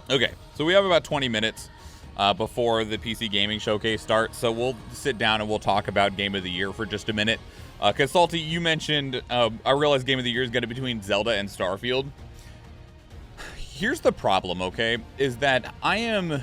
Okay, so we have about 20 minutes before the PC Gaming Showcase starts, so we'll sit down and we'll talk about Game of the Year for just a minute. Because, Salty, you mentioned, I realize Game of the Year is going to be between Zelda and Starfield. Here's the problem, okay, is that I am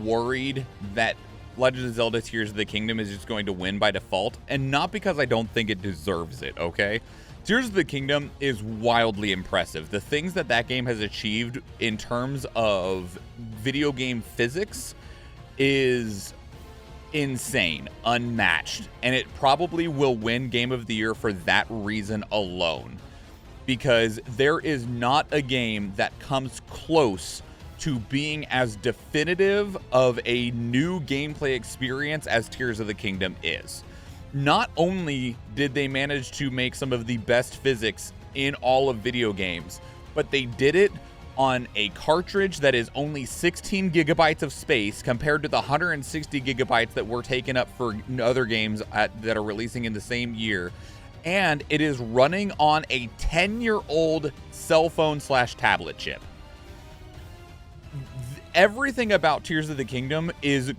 worried that Legend of Zelda Tears of the Kingdom is just going to win by default, and not because I don't think it deserves it, okay? Tears of the Kingdom is wildly impressive. The things that that game has achieved in terms of video game physics is insane, unmatched, and it probably will win Game of the Year for that reason alone. Because there is not a game that comes close to being as definitive of a new gameplay experience as Tears of the Kingdom is. Not only did they manage to make some of the best physics in all of video games, but they did it on a cartridge that is only 16 gigabytes of space compared to the 160 gigabytes that were taken up for other games that are releasing in the same year. And it is running on a 10-year-old cell phone / tablet chip. Everything about Tears of the Kingdom is,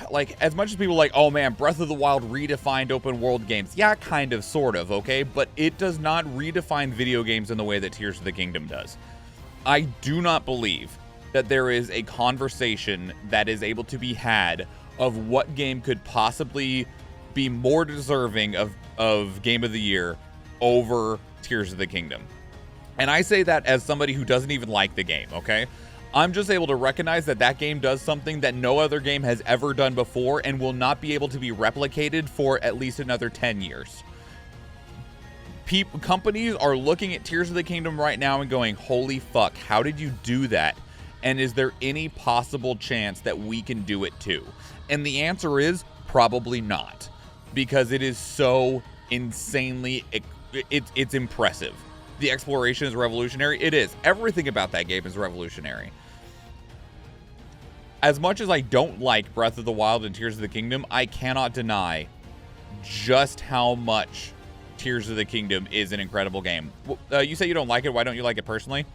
like, as much as people are like, oh man, Breath of the Wild redefined open world games. Yeah, kind of, sort of, okay? But it does not redefine video games in the way that Tears of the Kingdom does. I do not believe that there is a conversation that is able to be had of what game could possibly be more deserving of Game of the Year over Tears of the Kingdom. And I say that as somebody who doesn't even like the game, okay? I'm just able to recognize that that game does something that no other game has ever done before and will not be able to be replicated for at least another 10 years. Companies are looking at Tears of the Kingdom right now and going, holy fuck, how did you do that? And is there any possible chance that we can do it too? And the answer is probably not, because it is so insanely, it's impressive. The exploration is revolutionary. It is. Everything about that game is revolutionary. As much as I don't like Breath of the Wild and Tears of the Kingdom, I cannot deny just how much Tears of the Kingdom is an incredible game. You say you don't like it. Why don't you like it personally?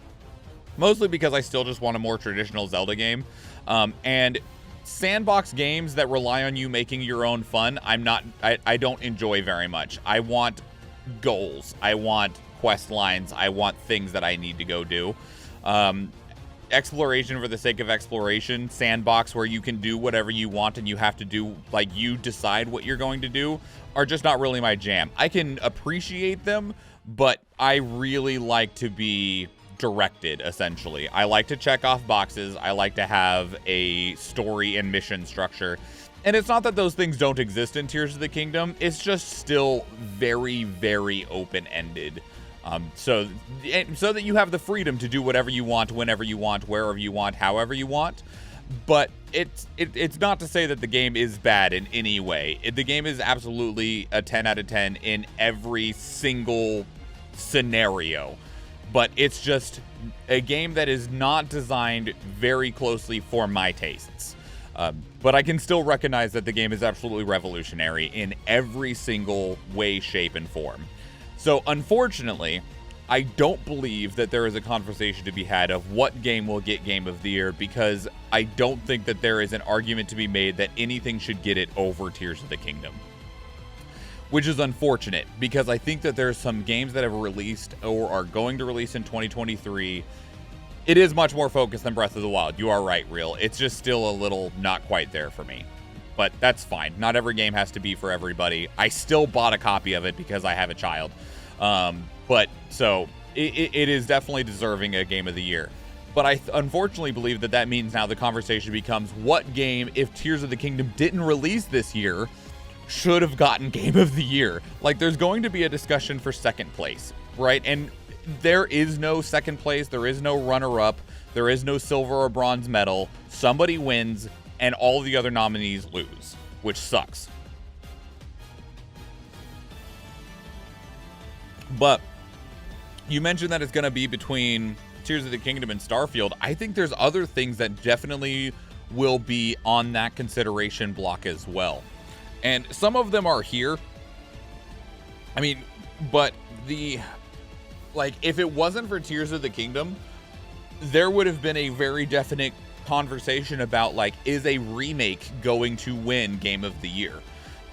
Mostly because I still just want a more traditional Zelda game. And sandbox games that rely on you making your own fun, I don't enjoy very much. I want goals. I want quest lines. I want things that I need to go do. Exploration for the sake of exploration, sandbox where you can do whatever you want and you have to do, like, you decide what you're going to do, are just not really my jam. I can appreciate them, but I really like to be directed, essentially. I like to check off boxes. I like to have a story and mission structure. And it's not that those things don't exist in Tears of the Kingdom. It's just still very, very open-ended. So that you have the freedom to do whatever you want, whenever you want, wherever you want, however you want. But it's not to say that the game is bad in any way. The game is absolutely a 10 out of 10 in every single scenario. But it's just a game that is not designed very closely for my tastes. But I can still recognize that the game is absolutely revolutionary in every single way, shape, and form. So, unfortunately, I don't believe that there is a conversation to be had of what game will get Game of the Year, because I don't think that there is an argument to be made that anything should get it over Tears of the Kingdom. Which is unfortunate, because I think that there's some games that have released or are going to release in 2023. It is much more focused than Breath of the Wild. You are right, Real. It's just still a little not quite there for me. But that's fine. Not every game has to be for everybody. I still bought a copy of it because I have a child. But so it is definitely deserving a Game of the Year. But I unfortunately believe that that means now the conversation becomes, what game, if Tears of the Kingdom didn't release this year, should have gotten Game of the Year? Like, there's going to be a discussion for second place, right? And there is no second place. There is no runner-up. There is no silver or bronze medal. Somebody wins, and all the other nominees lose, which sucks. But you mentioned that it's going to be between Tears of the Kingdom and Starfield. I think there's other things that definitely will be on that consideration block as well. And some of them are here. I mean, but if it wasn't for Tears of the Kingdom, there would have been a very definite conversation about, like, is a remake going to win Game of the Year?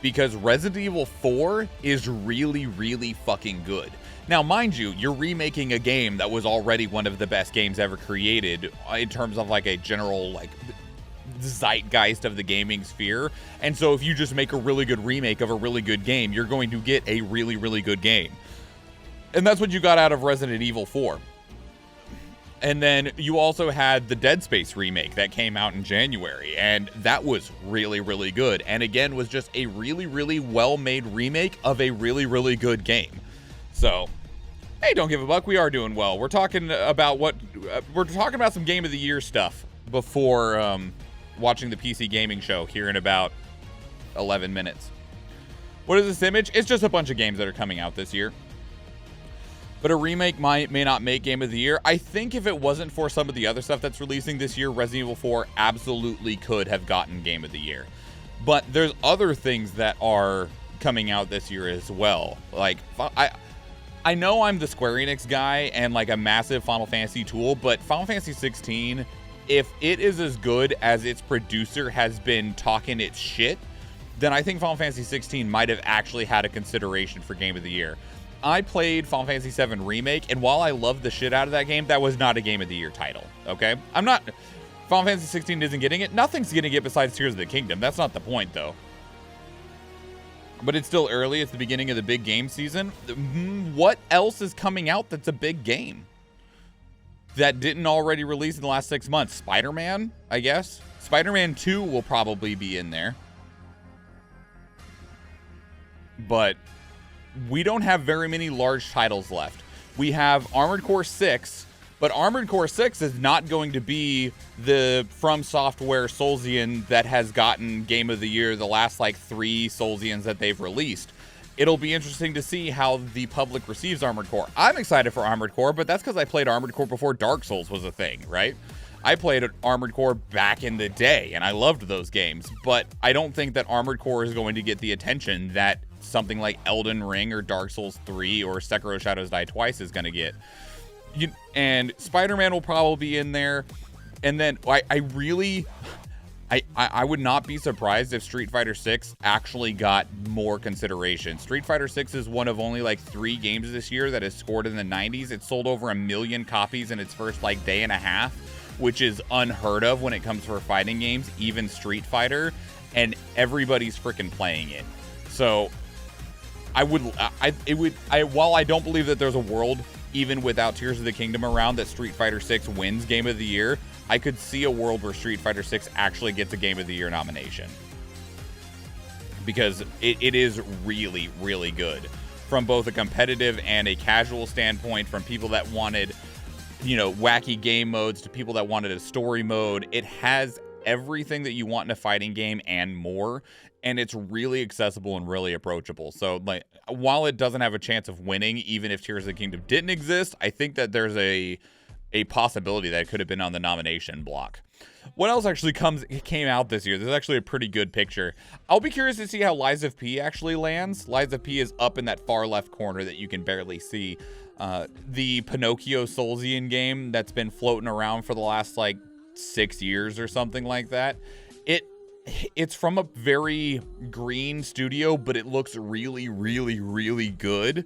Because Resident Evil 4 is really, really fucking good. Now, mind you, you're remaking a game that was already one of the best games ever created in terms of, like, a general, like, zeitgeist of the gaming sphere. And so if you just make a really good remake of a really good game, you're going to get a really, really good game. And that's what you got out of Resident Evil 4. And then you also had the Dead Space remake that came out in January, and that was really, really good. And again, was just a really, really well-made remake of a really, really good game. So, hey, don't give a buck. We are doing well. We're talking about some Game of the Year stuff before watching the PC Gaming Show here in about 11 minutes. What is this image? It's just a bunch of games that are coming out this year. But a remake may not make Game of the Year. I think if it wasn't for some of the other stuff that's releasing this year, Resident Evil 4 absolutely could have gotten Game of the Year. But there's other things that are coming out this year as well. Like, I know I'm the Square Enix guy and like a massive Final Fantasy tool, but Final Fantasy 16, if it is as good as its producer has been talking its shit, then I think Final Fantasy 16 might have actually had a consideration for Game of the Year. I played Final Fantasy VII Remake, and while I loved the shit out of that game, that was not a Game of the Year title, okay? Final Fantasy 16 isn't getting it. Nothing's getting it besides Tears of the Kingdom. That's not the point, though. But it's still early. It's the beginning of the big game season. What else is coming out that's a big game that didn't already release in the last 6 months? Spider-Man, I guess. Spider-Man 2 will probably be in there. But we don't have very many large titles left. We have Armored Core 6, but Armored Core 6 is not going to be the From Software Soulsian that has gotten Game of the Year the last like 3 Soulsians that they've released. It'll be interesting to see how the public receives Armored Core. I'm excited for Armored Core, but that's because I played Armored Core before Dark Souls was a thing, right? I played Armored Core back in the day, and I loved those games, but I don't think that Armored Core is going to get the attention that something like Elden Ring or Dark Souls 3 or Sekiro Shadows Die Twice is going to get. And Spider-Man will probably be in there. And then I would not be surprised if Street Fighter 6 actually got more consideration. Street Fighter 6 is one of only like 3 games this year that has scored in the 90s. It sold over 1 million copies in its first like day and a half, which is unheard of when it comes for fighting games, even Street Fighter, and everybody's freaking playing it. So while I don't believe that there's a world, even without Tears of the Kingdom around, that Street Fighter 6 wins Game of the Year, I could see a world where Street Fighter 6 actually gets a Game of the Year nomination. Because it is really, really good. From both a competitive and a casual standpoint, from people that wanted, wacky game modes to people that wanted a story mode. It has everything that you want in a fighting game and more. And it's really accessible and really approachable. So, like, while it doesn't have a chance of winning, even if Tears of the Kingdom didn't exist, I think that there's a possibility that it could have been on the nomination block. What else actually came out this year? This is actually a pretty good picture. I'll be curious to see how Lies of P actually lands. Lies of P is up in that far left corner that you can barely see. The Pinocchio Soulsian game that's been floating around for the last, like, 6 years or something like that. It's from a very green studio, but it looks really, really, really good.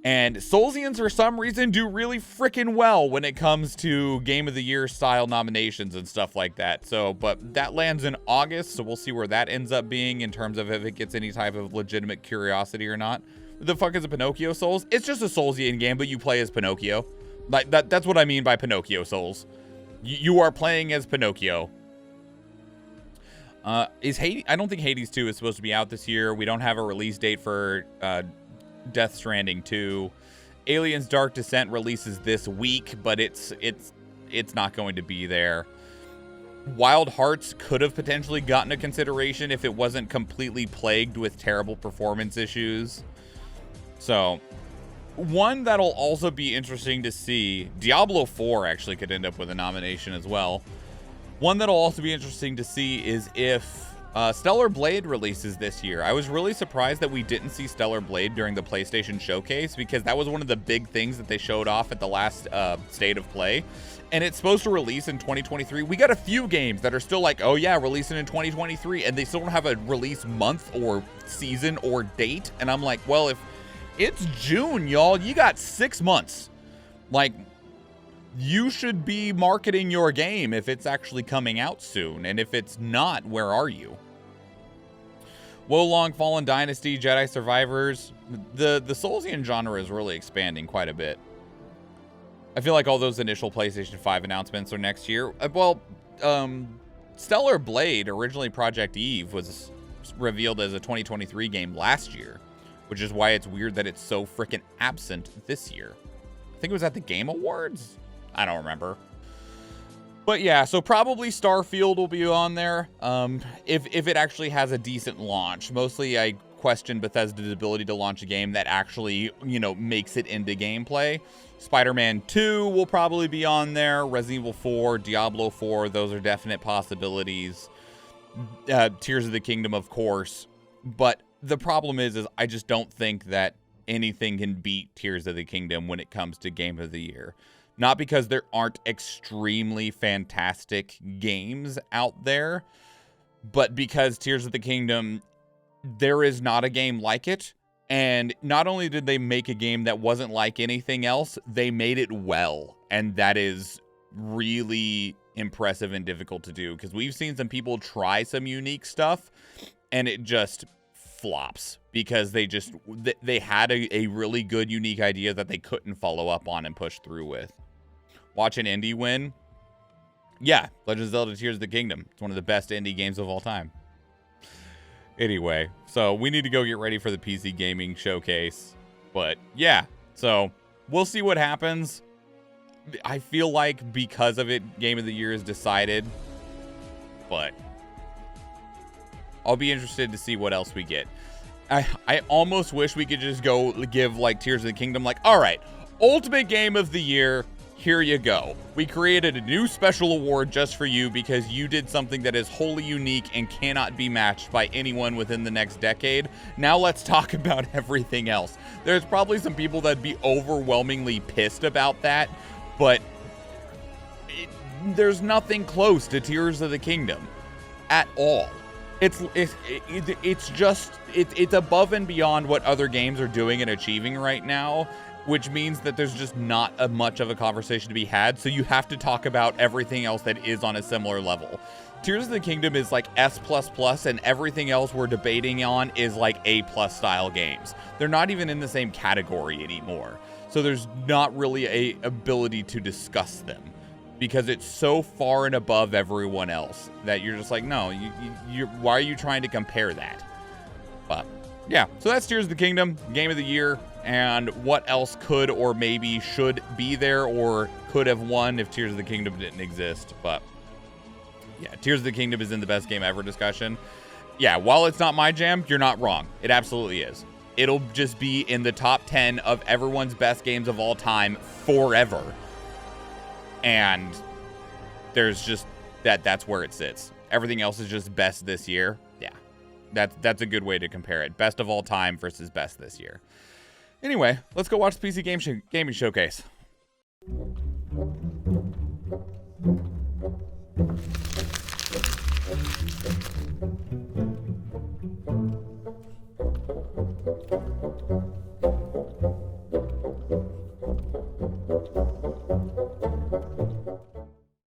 And Soulsians, for some reason, do really freaking well when it comes to Game of the Year style nominations and stuff like that. So, but that lands in August, so we'll see where that ends up being in terms of if it gets any type of legitimate curiosity or not. The fuck is a Pinocchio Souls? It's just a Soulsian game, but you play as Pinocchio. Like that's what I mean by Pinocchio Souls. You are playing as Pinocchio. Is Hades? I don't think Hades 2 is supposed to be out this year. We don't have a release date for Death Stranding 2. Aliens Dark Descent releases this week, but it's not going to be there. Wild Hearts could have potentially gotten a consideration if it wasn't completely plagued with terrible performance issues. So, one that'll also be interesting to see, Diablo 4 actually could end up with a nomination as well. One that'll also be interesting to see is if Stellar Blade releases this year. I was really surprised that we didn't see Stellar Blade during the PlayStation Showcase, because that was one of the big things that they showed off at the last State of Play. And it's supposed to release in 2023. We got a few games that are still like, oh yeah, releasing in 2023, and they still don't have a release month or season or date. And I'm like, well, if it's June, y'all, you got 6 months. Like, you should be marketing your game if it's actually coming out soon. And if it's not, where are you? Wolong Fallen Dynasty, Jedi Survivors. The Soulsian genre is really expanding quite a bit. I feel like all those initial PlayStation 5 announcements are next year. Stellar Blade, originally Project Eve, was revealed as a 2023 game last year, which is why it's weird that it's so freaking absent this year. I think it was at the Game Awards? I don't remember. But yeah, so probably Starfield will be on there, if it actually has a decent launch. Mostly I question Bethesda's ability to launch a game that actually, you know, makes it into gameplay. Spider-Man 2 will probably be on there. Resident Evil 4, Diablo 4, those are definite possibilities. Tears of the Kingdom, of course. But the problem is I just don't think that anything can beat Tears of the Kingdom when it comes to Game of the Year. Not because there aren't extremely fantastic games out there, but because Tears of the Kingdom, there is not a game like it. And not only did they make a game that wasn't like anything else, they made it well. And that is really impressive and difficult to do, because we've seen some people try some unique stuff and it just flops because they had a really good unique idea that they couldn't follow up on and push through with. Watch an indie win. Yeah, Legend of Zelda Tears of the Kingdom. It's one of the best indie games of all time. Anyway, so we need to go get ready for the PC gaming showcase. But yeah, so we'll see what happens. I feel like because of it, Game of the Year is decided. But I'll be interested to see what else we get. I almost wish we could just go give like Tears of the Kingdom, like, all right, Ultimate Game of the Year. Here you go. We created a new special award just for you because you did something that is wholly unique and cannot be matched by anyone within the next decade. Now let's talk about everything else. There's probably some people that'd be overwhelmingly pissed about that, but there's nothing close to Tears of the Kingdom at all. It's above and beyond what other games are doing and achieving right now, which means that there's just not much of a conversation to be had, so you have to talk about everything else that is on a similar level. Tears of the Kingdom is like S++, and everything else we're debating on is like A+ style games. They're not even in the same category anymore, so there's not really a ability to discuss them, because it's so far and above everyone else that you're just like, no, why are you trying to compare that? But yeah, so that's Tears of the Kingdom, Game of the Year. And what else could or maybe should be there or could have won if Tears of the Kingdom didn't exist. But yeah, Tears of the Kingdom is in the best game ever discussion. Yeah, while it's not my jam, you're not wrong. It absolutely is. It'll just be in the top 10 of everyone's best games of all time forever. And there's just that's where it sits. Everything else is just best this year. Yeah, that's a good way to compare it. Best of all time versus best this year. Anyway, let's go watch the PC gaming showcase.